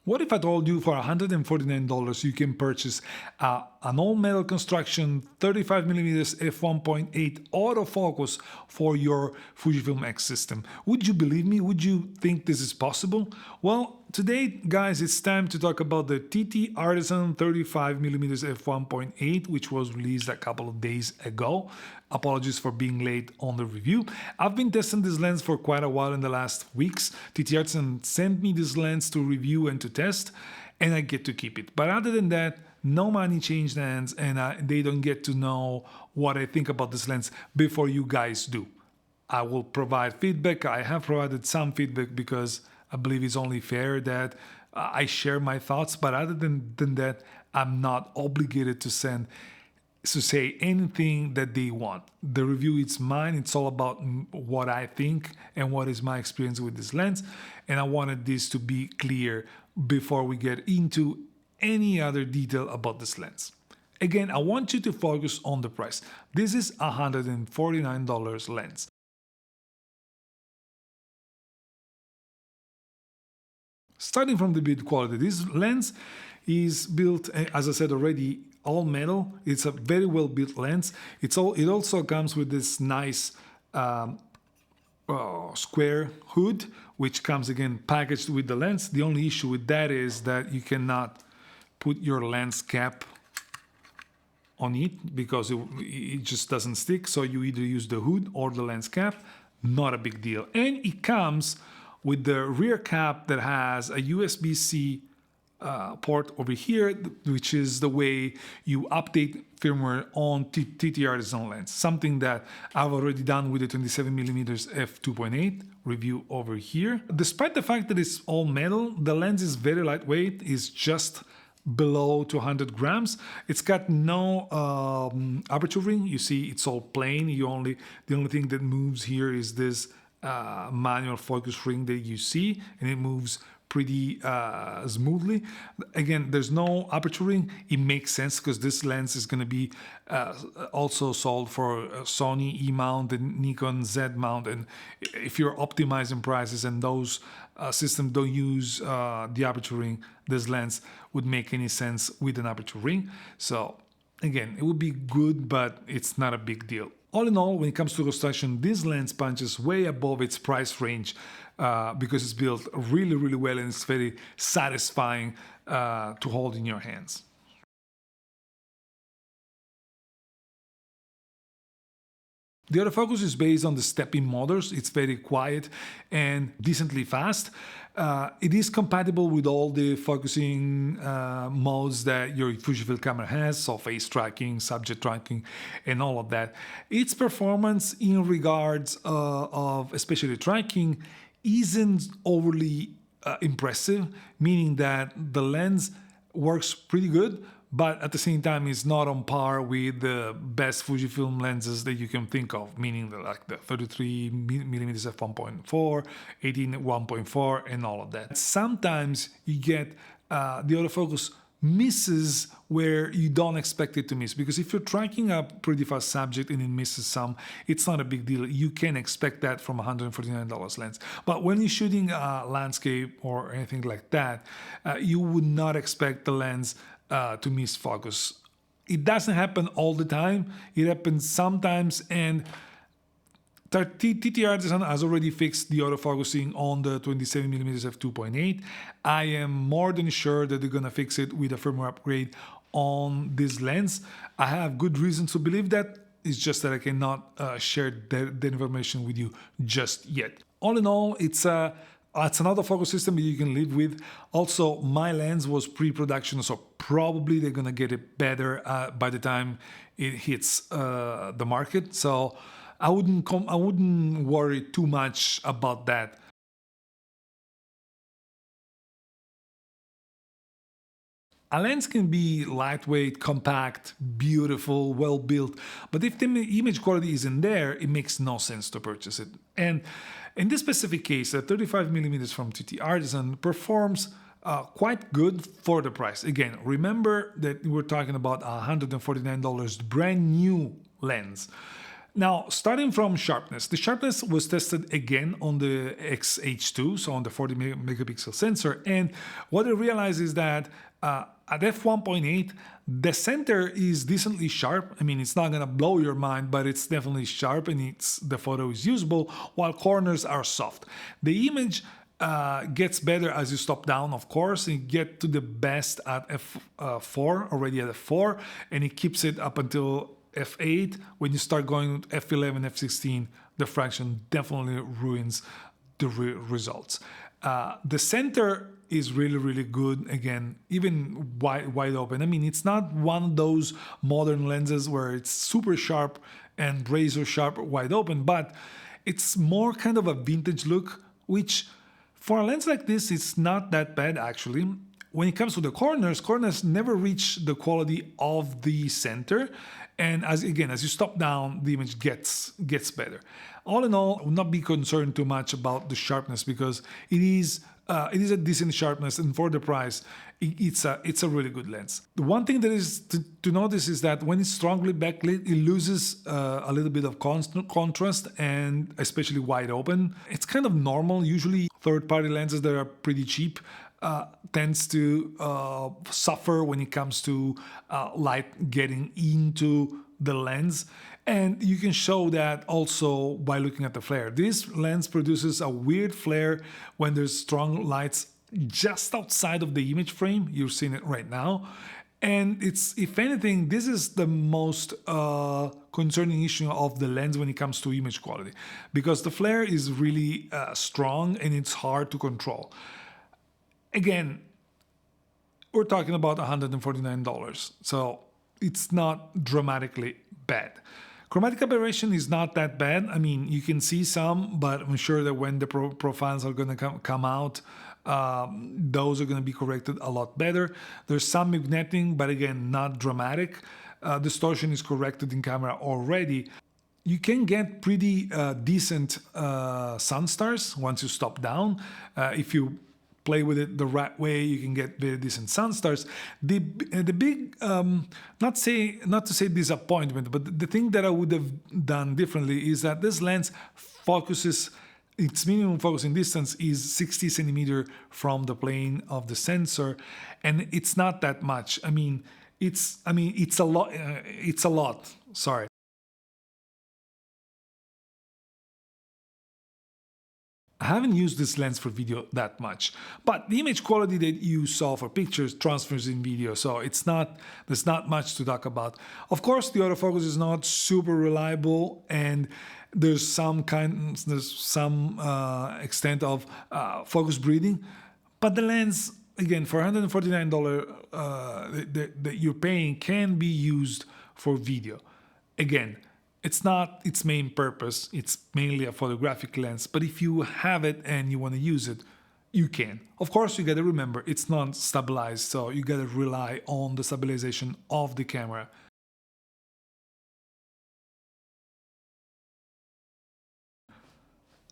What if I told you for $149 you can purchase an all-metal construction 35mm f1.8 autofocus for your Fujifilm X system? Would you believe me? Would you think this is possible? Well, today, guys, it's time to talk about the TTArtisan 35mm f1.8, which was released a couple of days ago. Apologies for being late on the review. I've been testing this lens for quite a while in the last weeks. TTArtisan sent me this lens to review and to test, and I get to keep it. But other than that, no money changed hands, and they don't get to know what I think about this lens before you guys do. I will provide feedback. I have provided some feedback because I believe it's only fair that I share my thoughts. But other than that, I'm not obligated to say anything that they want. The review is mine. It's all about what I think and what is my experience with this lens. And I wanted this to be clear before we get into any other detail about this lens. Again, I want you to focus on the price. This is a $149 lens. Starting from the build quality, this lens is built, as I said already, all metal. It's a very well built lens. It also comes with this nice square hood, which comes again packaged with the lens. The only issue with that is that you cannot put your lens cap on it because it just doesn't stick. So you either use the hood or the lens cap. Not a big deal. And it comes with the rear cap that has a USB-C port over here, which is the way you update firmware on TTArtisan lens, something that I've already done with the 27mm f2.8 review over here. Despite the fact that it's all metal, the lens is very lightweight. It's just below 200 grams. It's got no aperture ring. You see, it's all plain. The only thing that moves here is this manual focus ring that you see, and it moves pretty smoothly. Again, there's no aperture ring. It makes sense because this lens is going to be also sold for Sony E mount and Nikon Z mount, and if you're optimizing prices and those systems don't use the aperture ring, this lens would make any sense with an aperture ring. So again, it would be good, but it's not a big deal. All in all, when it comes to construction, this lens punches way above its price range because it's built really, really well, and it's very satisfying to hold in your hands. The autofocus is based on the step-in motors. It's very quiet and decently fast. It is compatible with all the focusing modes that your Fujifilm camera has, so face tracking, subject tracking, and all of that. Its performance in regards of especially tracking isn't overly impressive, meaning that the lens works pretty good, but at the same time it's not on par with the best Fujifilm lenses that you can think of, meaning like the 33mm f1.4, 18 1.4, and all of that. Sometimes you get the autofocus misses where you don't expect it to miss, because if you're tracking a pretty fast subject and it misses some, it's not a big deal. You can expect that from a $149 lens. But when you're shooting a landscape or anything like that, you would not expect the lens to miss focus. It doesn't happen all the time. It happens sometimes, and TTArtisan has already fixed the autofocusing on the 27mm f2.8. I am more than sure that they're gonna fix it with a firmware upgrade on this lens. I have good reasons to believe that. It's just that I cannot share that information with you just yet. All in all, it's an autofocus system that you can live with. Also, my lens was pre-production, so probably they're gonna get it better by the time it hits the market. So I wouldn't worry too much about that. A lens can be lightweight, compact, beautiful, well built, but if the image quality isn't there, it makes no sense to purchase it. And in this specific case, the 35mm from TTArtisan performs quite good for the price. Again, remember that we're talking about a $149 brand new lens. Now, starting from sharpness, the sharpness was tested again on the XH2, so on the 40 megapixel sensor. And what I realized is that at f1.8, the center is decently sharp. I mean, it's not going to blow your mind, but it's definitely sharp and the photo is usable, while corners are soft. The image gets better as you stop down, of course, and you get to the best at f4, already at f4, and it keeps it up until f8. When you start going to f11, f16, the fraction definitely ruins the results. The center is really good. Again, even wide open. I mean, it's not one of those modern lenses where it's super sharp and razor sharp wide open, but it's more kind of a vintage look, which for a lens like this, it's not that bad actually. When it comes to the corners never reach the quality of the center. And as you stop down, the image gets better. All in all, I would not be concerned too much about the sharpness because it is a decent sharpness, and for the price, it's a really good lens. The one thing that is to notice is that when it's strongly backlit, it loses a little bit of contrast, and especially wide open. It's kind of normal. Usually, third-party lenses that are pretty cheap tends to suffer when it comes to light getting into the lens. And you can show that also by looking at the flare. This lens produces a weird flare when there's strong lights just outside of the image frame. You're seeing it right now. And it's, if anything, this is the most concerning issue of the lens when it comes to image quality, because the flare is really strong and it's hard to control. Again, we're talking about $149, so it's not dramatically bad. Chromatic aberration is not that bad. I mean, you can see some, but I'm sure that when the profiles are going to come out, those are going to be corrected a lot better. There's some vignetting, but again, not dramatic. Distortion is corrected in camera already. You can get pretty decent sun stars once you stop down. If you play with it the right way, you can get very decent sun stars. The big, not to say disappointment, but the thing that I would have done differently is that this lens focuses, its minimum focusing distance is 60 centimeter from the plane of the sensor, and it's not that much. I mean, it's a lot. It's a lot. Sorry. I haven't used this lens for video that much, but the image quality that you saw for pictures transfers in video, so there's not much to talk about. Of course, the autofocus is not super reliable, and there's some extent of focus breathing, but the lens, again, for $149 that you're paying, can be used for video. Again, it's not its main purpose, it's mainly a photographic lens, but if you have it and you want to use it, you can. Of course, you got to remember, it's not stabilized, so you got to rely on the stabilization of the camera.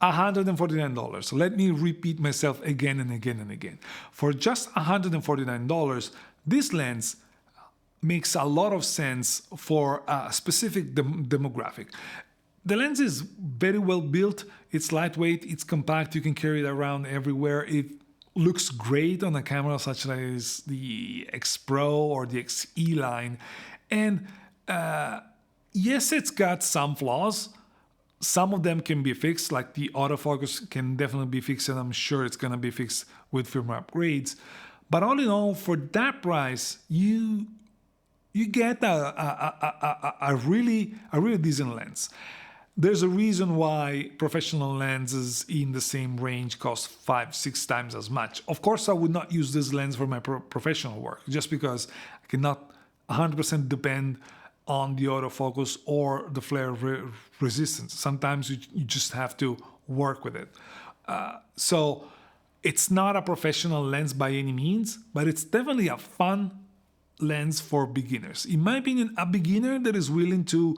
$149. So let me repeat myself again and again and again. For just $149, this lens makes a lot of sense for a specific demographic. The lens is very well built, it's lightweight, it's compact, you can carry it around everywhere. It looks great on a camera such as the X Pro or the XE line. And yes, it's got some flaws. Some of them can be fixed, like the autofocus can definitely be fixed, and I'm sure it's going to be fixed with firmware upgrades. But all in all, for that price, you get a really decent lens. There's a reason why professional lenses in the same range cost 5-6 times as much. Of course, I would not use this lens for my professional work, just because I cannot 100% depend on the autofocus or the flare resistance. Sometimes you just have to work with it. So it's not a professional lens by any means, but it's definitely a fun lens for beginners. In my opinion, a beginner that is willing to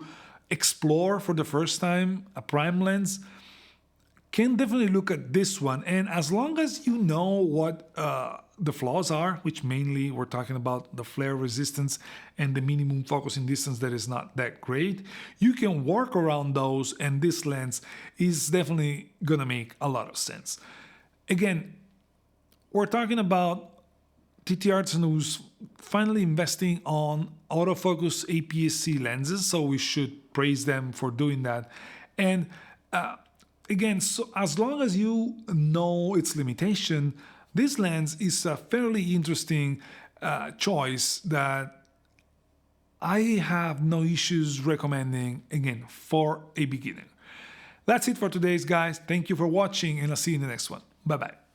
explore for the first time a prime lens can definitely look at this one. And as long as you know what the flaws are, which mainly we're talking about the flare resistance and the minimum focusing distance that is not that great, you can work around those, and this lens is definitely gonna make a lot of sense. Again, we're talking about TTArtisan, who's finally investing on autofocus APS-C lenses, so we should praise them for doing that. And again, so as long as you know its limitation, this lens is a fairly interesting choice that I have no issues recommending, again, for a beginner. That's it for today's, guys. Thank you for watching, and I'll see you in the next one. Bye-bye.